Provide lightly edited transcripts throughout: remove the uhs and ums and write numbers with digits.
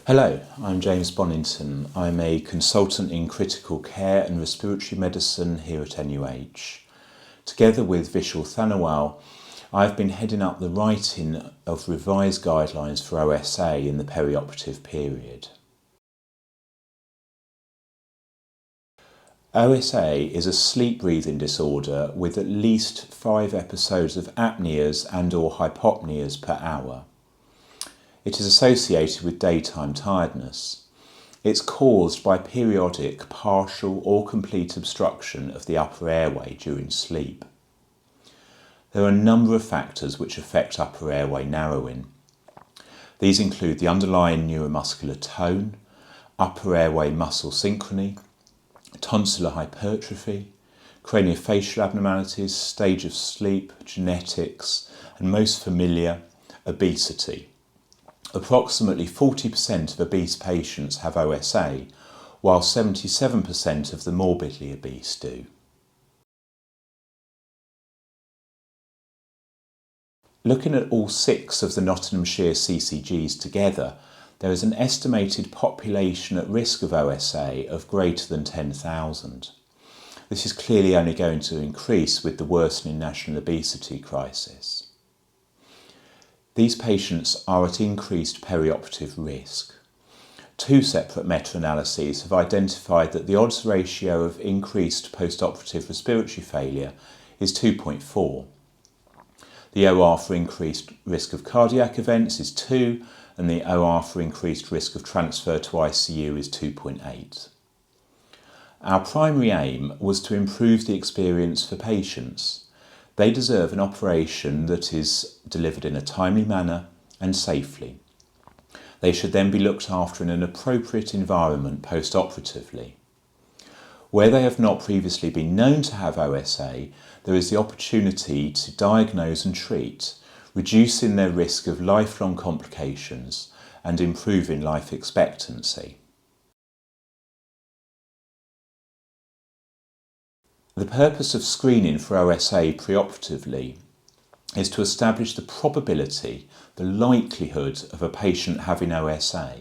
Hello, I'm James Bonington. I'm a consultant in critical care and respiratory medicine here at NUH. Together with Vishal Thanawal, I've been heading up the writing of revised guidelines for OSA in the perioperative period. OSA is a sleep breathing disorder with at least 5 episodes of apneas and/or hypopneas per hour. It is associated with daytime tiredness. It's caused by periodic, partial or complete obstruction of the upper airway during sleep. There are a number of factors which affect upper airway narrowing. These include the underlying neuromuscular tone, upper airway muscle synchrony, tonsillar hypertrophy, craniofacial abnormalities, stage of sleep, genetics, and most familiar, obesity. Approximately 40% of obese patients have OSA, while 77% of the morbidly obese do. Looking at all 6 of the Nottinghamshire CCGs together, there is an estimated population at risk of OSA of greater than 10,000. This is clearly only going to increase with the worsening national obesity crisis. These patients are at increased perioperative risk. 2 separate meta-analyses have identified that the odds ratio of increased postoperative respiratory failure is 2.4. The OR for increased risk of cardiac events is 2, and the OR for increased risk of transfer to ICU is 2.8. Our primary aim was to improve the experience for patients. They deserve an operation that is delivered in a timely manner and safely. They should then be looked after in an appropriate environment post-operatively. Where they have not previously been known to have OSA, there is the opportunity to diagnose and treat, reducing their risk of lifelong complications and improving life expectancy. The purpose of screening for OSA preoperatively is to establish the probability, the likelihood of a patient having OSA.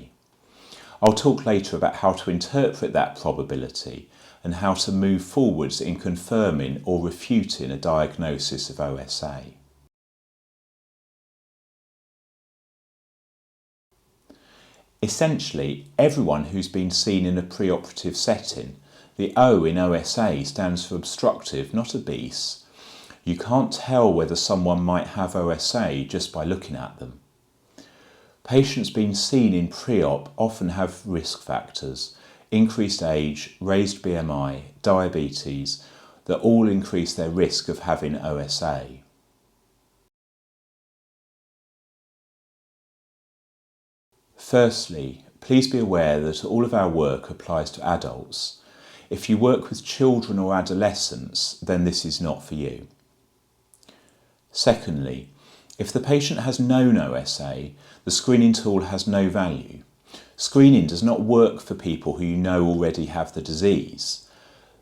I'll talk later about how to interpret that probability and how to move forwards in confirming or refuting a diagnosis of OSA. Essentially, everyone who's been seen in a preoperative setting. The O in OSA stands for obstructive, not obese. You can't tell whether someone might have OSA just by looking at them. Patients being seen in pre-op often have risk factors, increased age, raised BMI, diabetes, that all increase their risk of having OSA. Firstly, please be aware that all of our work applies to adults. If you work with children or adolescents, then this is not for you. Secondly, if the patient has known OSA, the screening tool has no value. Screening does not work for people who you know already have the disease.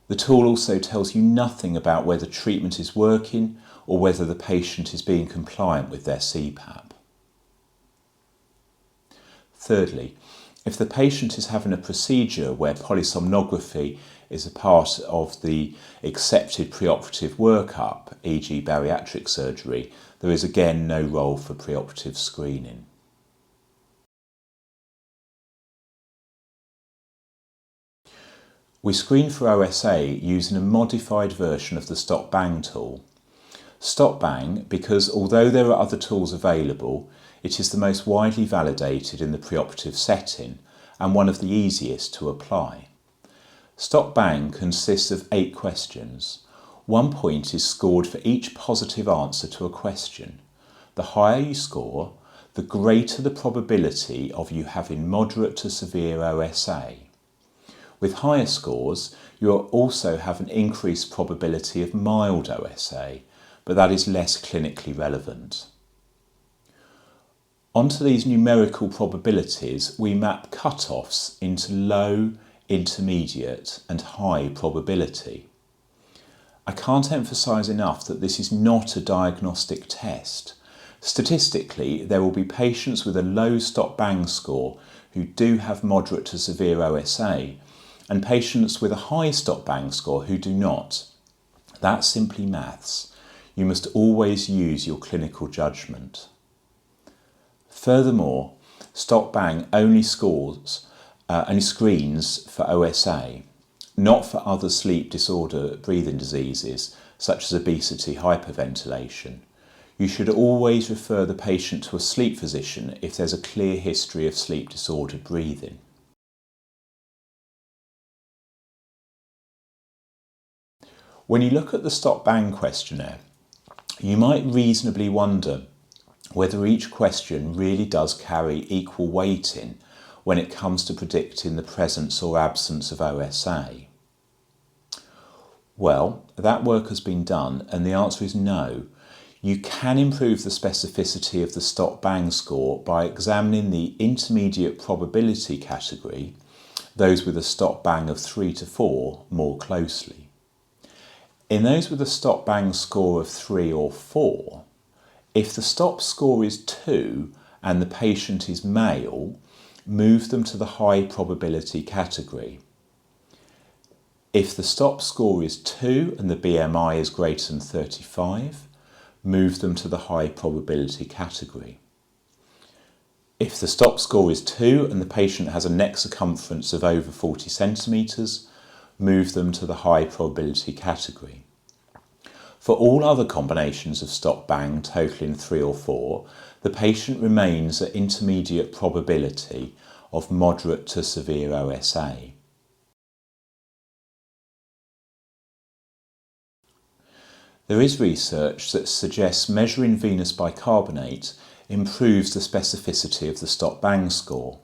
The tool also tells you nothing about whether treatment is working or whether the patient is being compliant with their CPAP. Thirdly, if the patient is having a procedure where polysomnography is a part of the accepted preoperative workup, e.g. bariatric surgery, there is again no role for preoperative screening. We screen for OSA using a modified version of the stop-bang tool. Stop-bang because although there are other tools available, it is the most widely validated in the preoperative setting and one of the easiest to apply. Stop-bang consists of 8 questions. 1 point is scored for each positive answer to a question. The higher you score, the greater the probability of you having moderate to severe OSA. With higher scores, you also have an increased probability of mild OSA, but that is less clinically relevant. Onto these numerical probabilities, we map cut-offs into low, intermediate and high probability. I can't emphasise enough that this is not a diagnostic test. Statistically, there will be patients with a low stop-bang score who do have moderate to severe OSA and patients with a high stop-bang score who do not. That's simply maths. You must always use your clinical judgment. Furthermore, stop-bang only screens for OSA, not for other sleep disorder breathing diseases such as obesity, hyperventilation. You should always refer the patient to a sleep physician if there's a clear history of sleep disordered breathing. When you look at the stop-bang questionnaire, you might reasonably wonder whether each question really does carry equal weighting when it comes to predicting the presence or absence of OSA. Well, that work has been done and the answer is no. You can improve the specificity of the stop-bang score by examining the intermediate probability category, those with a stop-bang of 3 to 4, more closely. In those with a stop-bang score of 3 or 4, if the stop score is 2 and the patient is male, move them to the high probability category. If the stop score is 2 and the BMI is greater than 35, move them to the high probability category. If the stop score is 2 and the patient has a neck circumference of over 40 centimetres, move them to the high probability category. For all other combinations of stop-bang totaling 3 or 4, the patient remains at intermediate probability of moderate to severe OSA. There is research that suggests measuring venous bicarbonate improves the specificity of the stop-bang score.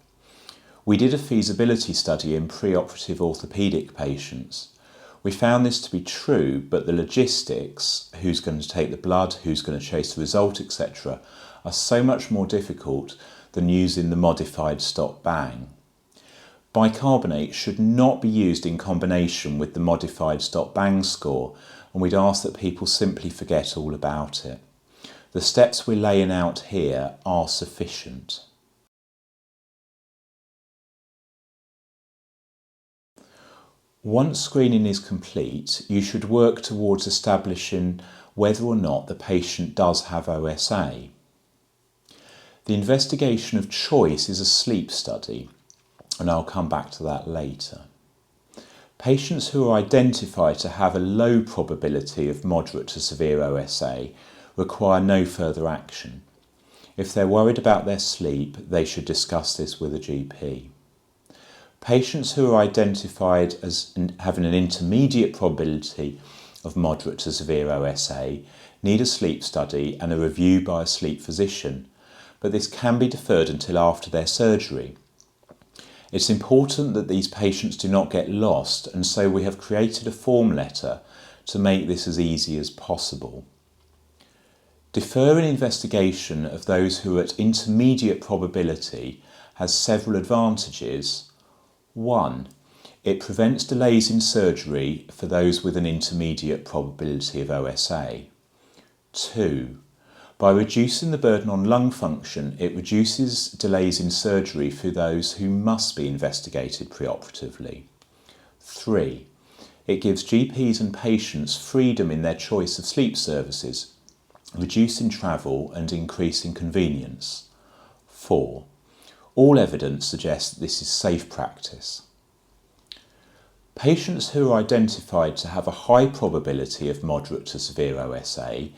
We did a feasibility study in preoperative orthopaedic patients. We found this to be true, but the logistics, who's going to take the blood, who's going to chase the result, etc., are so much more difficult than using the modified stop-bang. Bicarbonate should not be used in combination with the modified stop-bang score, and we'd ask that people simply forget all about it. The steps we're laying out here are sufficient. Once screening is complete, you should work towards establishing whether or not the patient does have OSA. The investigation of choice is a sleep study, and I'll come back to that later. Patients who are identified to have a low probability of moderate to severe OSA require no further action. If they're worried about their sleep, they should discuss this with a GP. Patients who are identified as having an intermediate probability of moderate to severe OSA need a sleep study and a review by a sleep physician, but this can be deferred until after their surgery. It's important that these patients do not get lost, and so we have created a form letter to make this as easy as possible. Deferring investigation of those who are at intermediate probability has several advantages. 1. It prevents delays in surgery for those with an intermediate probability of OSA. 2. By reducing the burden on lung function, it reduces delays in surgery for those who must be investigated preoperatively. 3. It gives GPs and patients freedom in their choice of sleep services, reducing travel and increasing convenience. 4. All evidence suggests that this is safe practice. Patients who are identified to have a high probability of moderate to severe OSA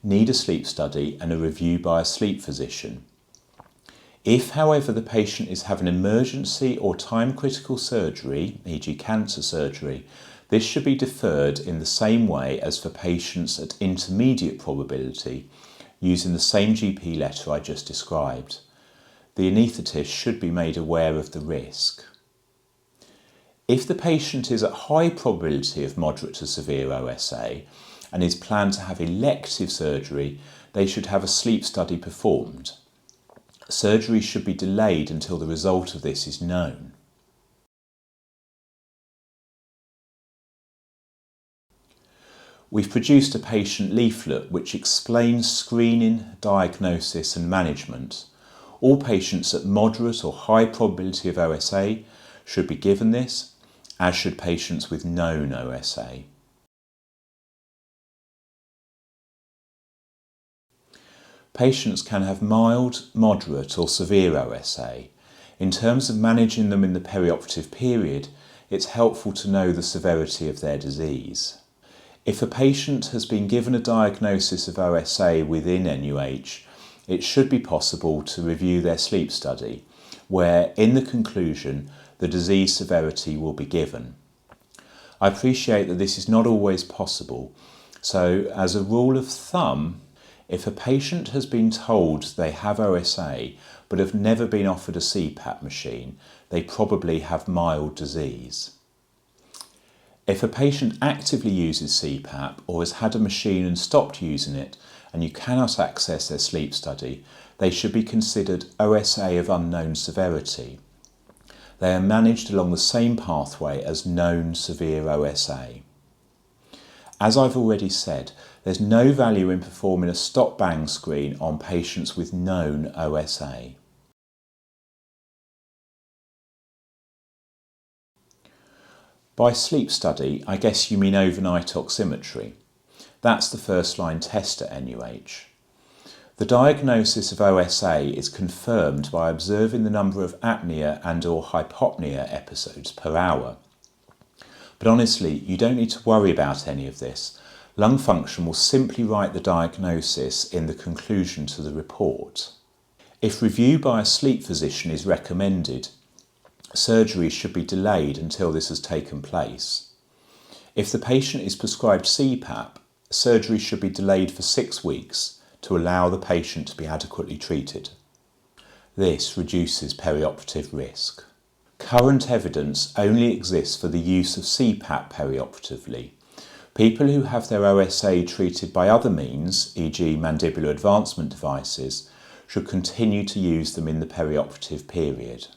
need a sleep study and a review by a sleep physician. If, however, the patient is having emergency or time-critical surgery, e.g. cancer surgery, this should be deferred in the same way as for patients at intermediate probability, using the same GP letter I just described. The anaesthetist should be made aware of the risk. If the patient is at high probability of moderate to severe OSA and is planned to have elective surgery, they should have a sleep study performed. Surgery should be delayed until the result of this is known. We've produced a patient leaflet which explains screening, diagnosis and management. All patients at moderate or high probability of OSA should be given this, as should patients with known OSA. Patients can have mild, moderate or severe OSA. In terms of managing them in the perioperative period, it's helpful to know the severity of their disease. If a patient has been given a diagnosis of OSA within NUH, it should be possible to review their sleep study, where in the conclusion the disease severity will be given. I appreciate that this is not always possible, so as a rule of thumb, if a patient has been told they have OSA but have never been offered a CPAP machine, they probably have mild disease. If a patient actively uses CPAP or has had a machine and stopped using it and you cannot access their sleep study, they should be considered OSA of unknown severity. They are managed along the same pathway as known severe OSA. As I've already said, there's no value in performing a stop-bang screen on patients with known OSA. By sleep study, I guess you mean overnight oximetry. That's the first-line test at NUH. The diagnosis of OSA is confirmed by observing the number of apnea and/or hypopnea episodes per hour. But honestly, you don't need to worry about any of this. Lung function will simply write the diagnosis in the conclusion to the report. If review by a sleep physician is recommended, surgery should be delayed until this has taken place. If the patient is prescribed CPAP, surgery should be delayed for 6 weeks to allow the patient to be adequately treated. This reduces perioperative risk. Current evidence only exists for the use of CPAP perioperatively. People who have their OSA treated by other means, e.g. mandibular advancement devices, should continue to use them in the perioperative period.